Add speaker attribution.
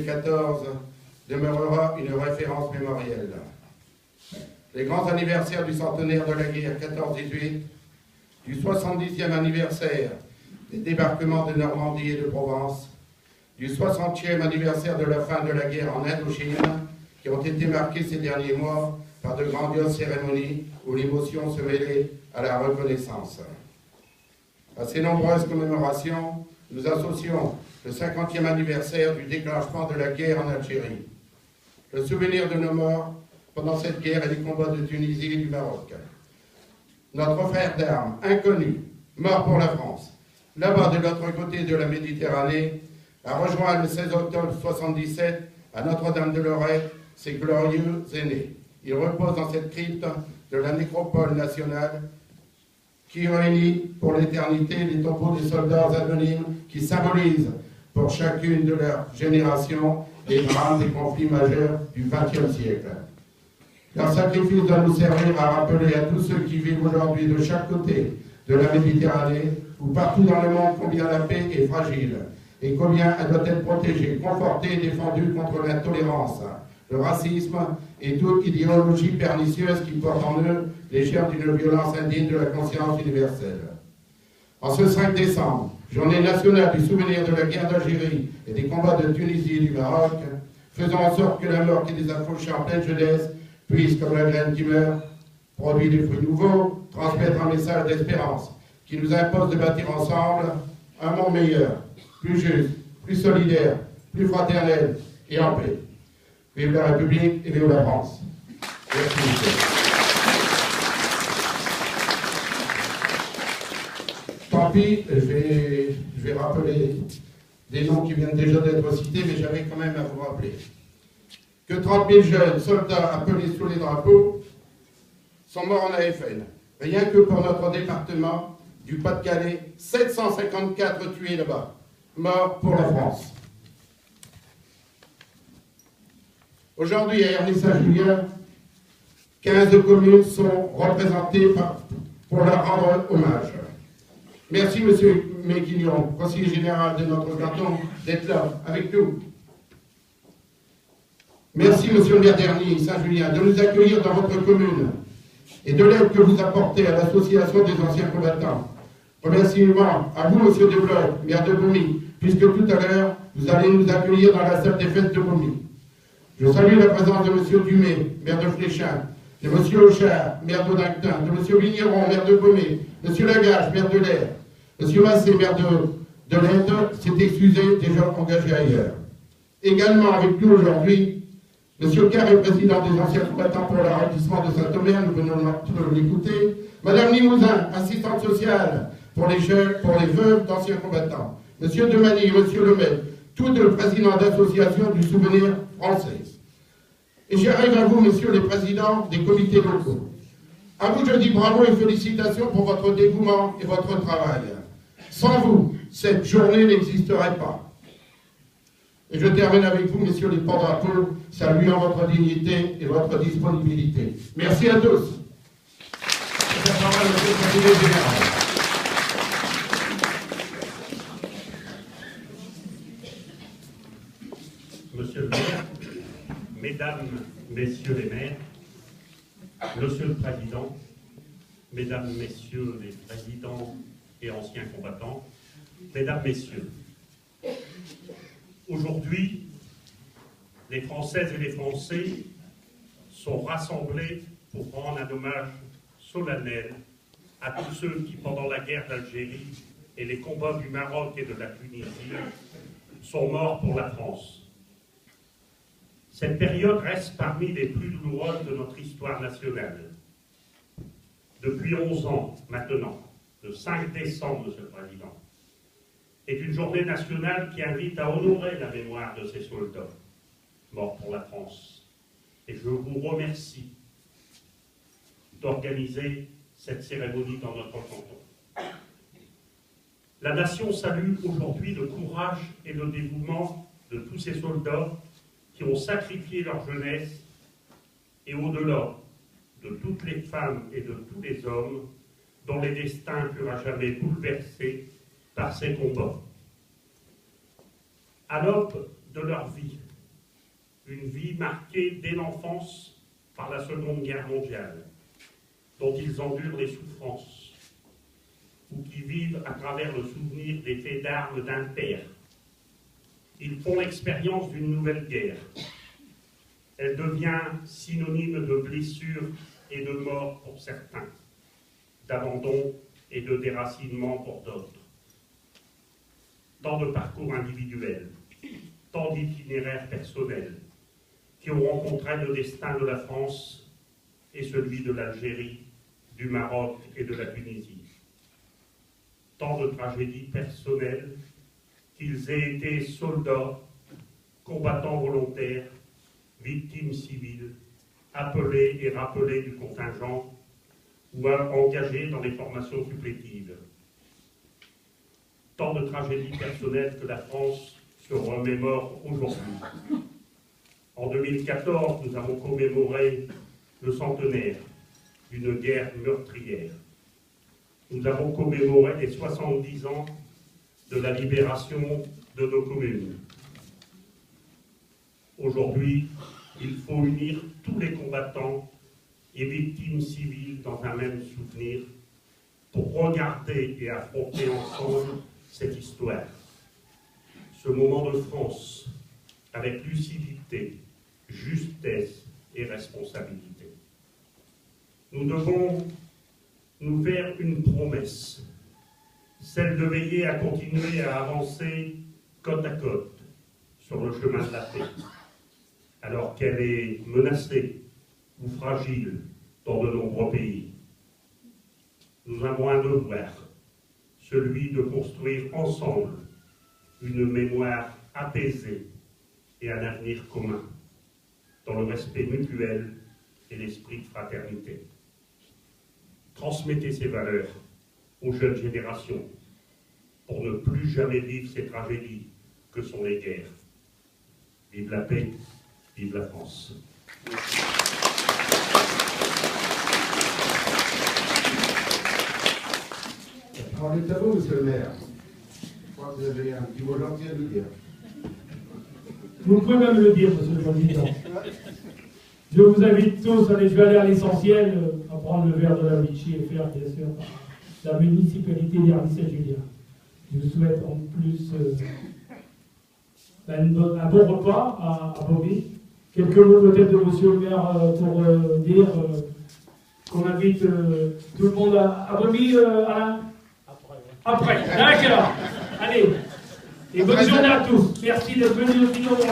Speaker 1: 2014 demeurera une référence mémorielle. Les grands anniversaires du centenaire de la guerre 14-18, du 70e anniversaire des débarquements de Normandie et de Provence, du 60e anniversaire de la fin de la guerre en Indochine, qui ont été marqués ces derniers mois par de grandioses cérémonies où l'émotion se mêlait à la reconnaissance. À ces nombreuses commémorations, nous associons le 50e anniversaire du déclenchement de la guerre en Algérie, le souvenir de nos morts pendant cette guerre et les combats de Tunisie et du Maroc. Notre frère d'armes, inconnu, mort pour la France, là-bas de l'autre côté de la Méditerranée, a rejoint le 16 octobre 1977 à Notre-Dame-de-Lorette ses glorieux aînés. Il repose dans cette crypte de la nécropole nationale qui réunit pour l'éternité les tombeaux des soldats anonymes qui symbolisent pour chacune de leurs générations les drames des conflits majeurs du XXe siècle. Leur sacrifice doit nous servir à rappeler à tous ceux qui vivent aujourd'hui de chaque côté de la Méditerranée ou partout dans le monde combien la paix est fragile et combien elle doit être protégée, confortée et défendue contre l'intolérance, le racisme et toute idéologie pernicieuse qui porte en eux les germes d'une violence indigne de la conscience universelle. En ce 5 décembre, journée nationale du souvenir de la guerre d'Algérie et des combats de Tunisie et du Maroc, faisons en sorte que la mort qui les a fauchés en pleine jeunesse puisse, comme la graine qui meurt, produire des fruits nouveaux, transmettre un message d'espérance qui nous impose de bâtir ensemble un monde meilleur, plus juste, plus solidaire, plus fraternel et en paix. Vive la République et vive la France. Merci, monsieur. Tant pis, je vais rappeler des noms qui viennent déjà d'être cités, mais j'avais quand même à vous rappeler que 30 000 jeunes soldats appelés sous les drapeaux sont morts en AFN. Rien que pour notre département du Pas-de-Calais, 754 tués là-bas, morts pour la France. Aujourd'hui, à Ernée-Saint-Julien, 15 communes sont représentées pour leur rendre hommage. Merci, monsieur Méquignon, conseiller général de notre canton, d'être là avec nous. Merci, monsieur le maire d'Ernée-Saint-Julien, de nous accueillir dans votre commune et de l'aide que vous apportez à l'association des anciens combattants. Remerciements à vous, monsieur Debloc, maire de Beaumy, puisque tout à l'heure, vous allez nous accueillir dans la salle des fêtes de Beaumy. Je salue la présence de monsieur Dumay, maire de Fléchin, de monsieur Auchard, maire d'Audactin, de monsieur Vigneron, maire de Beaumé, monsieur Lagage, maire de l'Air, monsieur Massé, maire de l'Aide, s'est excusé, déjà engagé ailleurs. Également avec nous aujourd'hui, monsieur Carré, président des anciens combattants pour l'arrondissement de Saint-Omer, nous venons de l'écouter, madame Limousin, assistante sociale pour les jeunes, pour les veuves d'anciens combattants, monsieur Demany, monsieur Lemaitre, tous deux présidents d'associations du souvenir français. Et j'arrive à vous, messieurs les présidents des comités locaux. À vous, je dis bravo et félicitations pour votre dévouement et votre travail. Sans vous, cette journée n'existerait pas. Et je termine avec vous, messieurs les porte-drapeaux, saluant votre dignité et votre disponibilité. Merci à tous. La parole est au conseiller général.
Speaker 2: Monsieur le maire, mesdames, messieurs les maires, monsieur le président, mesdames, messieurs les présidents et anciens combattants, mesdames, messieurs, aujourd'hui, les Françaises et les Français sont rassemblés pour rendre un hommage solennel à tous ceux qui, pendant la guerre d'Algérie et les combats du Maroc et de la Tunisie, sont morts pour la France. Cette période reste parmi les plus douloureuses de notre histoire nationale. Depuis 11 ans maintenant, le 5 décembre, Monsieur le Président, est une journée nationale qui invite à honorer la mémoire de ces soldats morts pour la France. Et je vous remercie d'organiser cette cérémonie dans notre canton. La nation salue aujourd'hui le courage et le dévouement de tous ces soldats qui ont sacrifié leur jeunesse et au-delà de toutes les femmes et de tous les hommes dont les destins furent à jamais bouleversés par ces combats. À l'aube de leur vie une vie marquée dès l'enfance par la Seconde Guerre mondiale, dont ils endurent les souffrances, ou qui vivent à travers le souvenir des faits d'armes d'un père. Ils font l'expérience d'une nouvelle guerre. Elle devient synonyme de blessures et de mort pour certains, d'abandon et de déracinement pour d'autres. Tant de parcours individuels, tant d'itinéraires personnels qui ont rencontré le destin de la France et celui de l'Algérie, du Maroc et de la Tunisie. Tant de tragédies personnelles, qu'ils aient été soldats, combattants volontaires, victimes civiles, appelés et rappelés du contingent ou engagés dans les formations supplétives. Tant de tragédies personnelles que la France se remémore aujourd'hui. En 2014, nous avons commémoré le centenaire d'une guerre meurtrière. Nous avons commémoré les 70 ans de la libération de nos communes. Aujourd'hui, il faut unir tous les combattants et victimes civiles dans un même souvenir pour regarder et affronter ensemble cette histoire. Ce moment de France avec lucidité, justesse et responsabilité. Nous devons nous faire une promesse, celle de veiller à continuer à avancer côte à côte sur le chemin de la paix, alors qu'elle est menacée ou fragile dans de nombreux pays. Nous avons un devoir, celui de construire ensemble une mémoire apaisée et un avenir commun, dans le respect mutuel et l'esprit de fraternité. Transmettez ces valeurs aux jeunes générations pour ne plus jamais vivre ces tragédies que sont les guerres. Vive la paix, vive la France.
Speaker 1: La parole est à vous, monsieur le maire. Je crois que vous avez un petit mot gentil à nous dire.
Speaker 3: Vous pouvez même le dire, monsieur le président. Je vous invite tous, allez, je vais aller à l'essentiel, à prendre le verre de la Vichy et faire, bien sûr, la municipalité d'Hérisset-Julien. Je vous souhaite en plus un bon repas à Bobby. Quelques mots peut-être de monsieur le maire pour dire qu'on invite tout le monde à Bobby, Alain. Après. D'accord. Allez. Et bonne journée à tous. Merci d'être venus aussi nombreux.